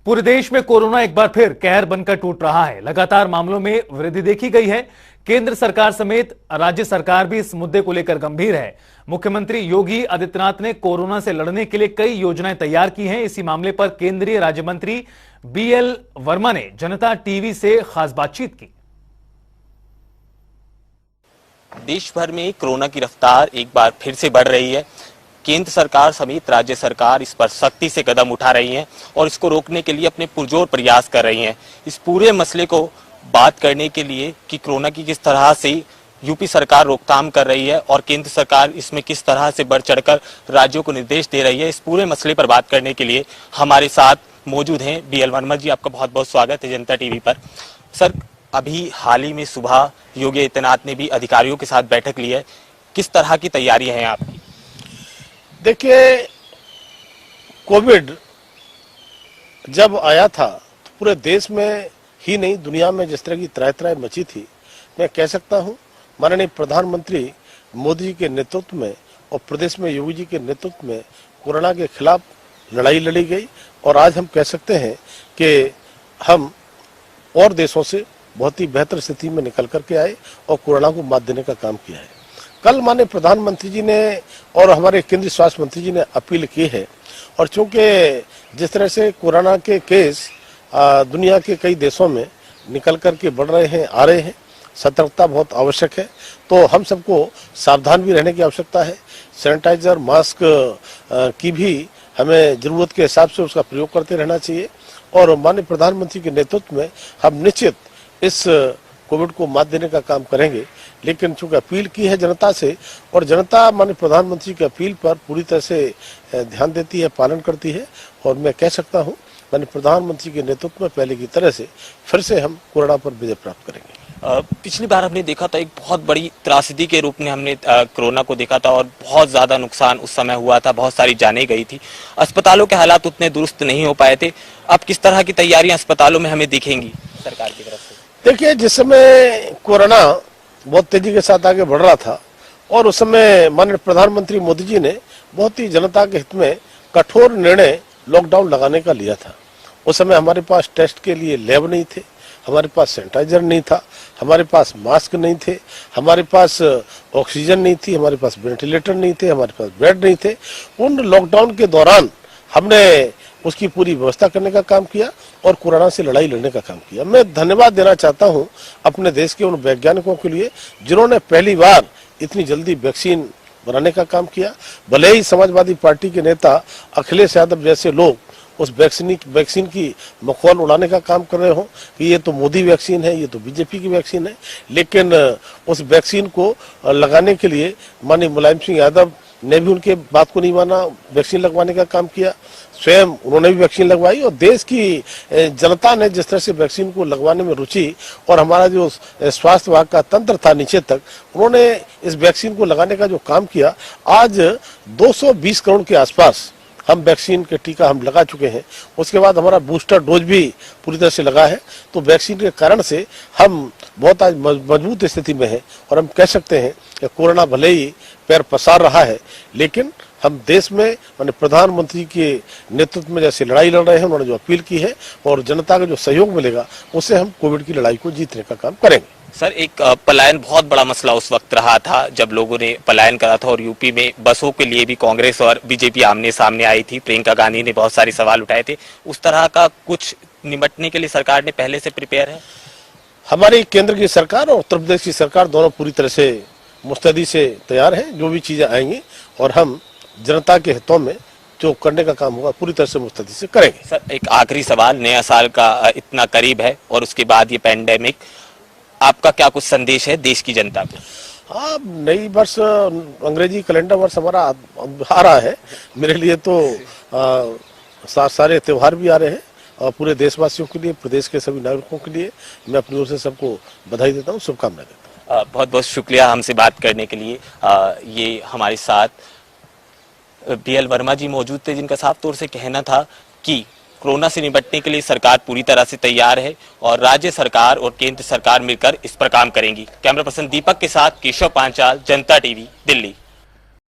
पूरे देश में कोरोना एक बार फिर कहर बनकर टूट रहा है। लगातार मामलों में वृद्धि देखी गई है। केंद्र सरकार समेत राज्य सरकार भी इस मुद्दे को लेकर गंभीर है। मुख्यमंत्री योगी आदित्यनाथ ने कोरोना से लड़ने के लिए कई योजनाएं तैयार की हैं। इसी मामले पर केंद्रीय राज्य मंत्री बीएल वर्मा ने जनता टीवी से खास बातचीत की। देश भर में कोरोना की रफ्तार एक बार फिर से बढ़ रही है। केंद्र सरकार समेत राज्य सरकार इस पर सख्ती से कदम उठा रही हैं और इसको रोकने के लिए अपने पुरजोर प्रयास कर रही हैं। इस पूरे मसले को बात करने के लिए कि कोरोना की किस तरह से यूपी सरकार रोकथाम कर रही है और केंद्र सरकार इसमें किस तरह से बढ़ चढ़कर राज्यों को निर्देश दे रही है, इस पूरे मसले पर बात करने के लिए हमारे साथ मौजूद हैं बीएल वर्मा जी। आपका बहुत बहुत स्वागत है जनता टीवी पर। सर, अभी हाल ही में सुबह योगी आदित्यनाथ ने भी अधिकारियों के साथ बैठक ली है। किस तरह की तैयारियां हैं आपकी? देखिए, कोविड जब आया था तो पूरे देश में ही नहीं दुनिया में जिस तरह की त्राही मची थी, मैं कह सकता हूं माननीय प्रधानमंत्री मोदी जी के नेतृत्व में और प्रदेश में योगी जी के नेतृत्व में कोरोना के खिलाफ लड़ाई लड़ी गई और आज हम कह सकते हैं कि हम और देशों से बहुत ही बेहतर स्थिति में निकल करके आए और कोरोना को मात देने का काम किया है। कल माननीय प्रधानमंत्री जी ने और हमारे केंद्रीय स्वास्थ्य मंत्री जी ने अपील की है और चूंकि जिस तरह से कोरोना के केस दुनिया के कई देशों में निकल करके बढ़ रहे हैं, आ रहे हैं, सतर्कता बहुत आवश्यक है। तो हम सबको सावधान भी रहने की आवश्यकता है। सैनिटाइजर, मास्क की भी हमें जरूरत के हिसाब से उसका प्रयोग करते रहना चाहिए और माननीय प्रधानमंत्री के नेतृत्व में हम निश्चित इस कोविड को मात देने का काम करेंगे। लेकिन चूंकि अपील की है जनता से और जनता माननीय प्रधानमंत्री की अपील पर पूरी तरह से ध्यान देती है, पालन करती है और मैं कह सकता हूं माननीय प्रधानमंत्री के नेतृत्व में पहले की तरह से फिर से हम कोरोना पर विजय प्राप्त करेंगे। पिछली बार हमने देखा था एक बहुत बड़ी त्रासदी के रूप में हमने कोरोना को देखा था और बहुत ज्यादा नुकसान उस समय हुआ था, बहुत सारी जानें गई थी। अस्पतालों के हालात उतने दुरुस्त नहीं हो पाए थे। अब किस तरह की तैयारियां अस्पतालों में हमें दिखेंगी सरकार की तरफ से? देखिए, जिस समय कोरोना बहुत तेजी के साथ आगे बढ़ रहा था और उस समय माननीय प्रधानमंत्री मोदी जी ने बहुत ही जनता के हित में कठोर निर्णय लॉकडाउन लगाने का लिया था। उस समय हमारे पास टेस्ट के लिए लैब नहीं थे, हमारे पास सैनिटाइजर नहीं था, हमारे पास मास्क नहीं थे, हमारे पास ऑक्सीजन नहीं थी, हमारे पास वेंटिलेटर नहीं थे, हमारे पास बेड नहीं थे। उन लॉकडाउन के दौरान हमने उसकी पूरी व्यवस्था करने का काम किया और कोरोना से लड़ाई लड़ने का काम किया। मैं धन्यवाद देना चाहता हूं अपने देश के उन वैज्ञानिकों के लिए जिन्होंने पहली बार इतनी जल्दी वैक्सीन बनाने का काम किया। भले ही समाजवादी पार्टी के नेता अखिलेश यादव जैसे लोग उस वैक्सीन की मखौल उड़ाने का काम कर रहे हो कि ये तो मोदी वैक्सीन है, ये तो बीजेपी की वैक्सीन है, लेकिन उस वैक्सीन को लगाने के लिए माननीय मुलायम सिंह यादव ने भी उनके बात को नहीं माना, वैक्सीन लगवाने का काम किया। स्वयं उन्होंने भी वैक्सीन लगवाई और देश की जनता ने जिस तरह से वैक्सीन को लगवाने में रुचि और हमारा जो स्वास्थ्य विभाग का तंत्र था नीचे तक, उन्होंने इस वैक्सीन को लगाने का जो काम किया, आज 220 करोड़ के आसपास हम वैक्सीन के टीका हम लगा चुके हैं। उसके बाद हमारा बूस्टर डोज भी पूरी तरह से लगा है। तो वैक्सीन के कारण से हम बहुत आज मजबूत स्थिति में हैं और हम कह सकते हैं कि कोरोना भले ही पैर पसार रहा है, लेकिन हम देश में माननीय प्रधानमंत्री के नेतृत्व में जैसे लड़ाई लड़ रहे हैं, उन्होंने जो अपील की है और जनता का जो सहयोग मिलेगा उससे हम कोविड की लड़ाई को जीतने का काम करेंगे। सर, एक पलायन बहुत बड़ा मसला उस वक्त रहा था जब लोगों ने पलायन करा था और यूपी में बसों के लिए भी कांग्रेस और बीजेपी आमने सामने आई थी। प्रियंका गांधी ने बहुत सारे सवाल उठाए थे। उस तरह का कुछ निपटने के लिए सरकार ने पहले से प्रिपेयर है? हमारी केंद्र की सरकार और उत्तर प्रदेश की सरकार दोनों पूरी तरह से मुस्तैदी से तैयार है। जो भी चीजें आएंगी और हम जनता के हितों में जो करने का काम होगा पूरी तरह से मुस्तैदी से करेंगे। सर, एक आखिरी सवाल, नया साल का इतना करीब है और उसके बाद ये पैंडेमिक, आपका क्या कुछ संदेश है देश की जनता को? हाँ, नई वर्ष अंग्रेजी कैलेंडर वर्ष हमारा आ रहा है। मेरे लिए तो सारे त्योहार भी आ रहे हैं और पूरे देशवासियों के लिए, प्रदेश के सभी नागरिकों के लिए मैं अपनी ओर से सबको बधाई देता हूँ, शुभकामनाएं देता हूँ। बहुत बहुत शुक्रिया हमसे बात करने के लिए। ये हमारे साथ बीएल वर्मा जी मौजूद थे जिनका साफ तौर से कहना था कि कोरोना से निपटने के लिए सरकार पूरी तरह से तैयार है और राज्य सरकार और केंद्र सरकार मिलकर इस पर काम करेंगी। कैमरा पर्सन दीपक के साथ केशव पांचाल, जनता टीवी, दिल्ली।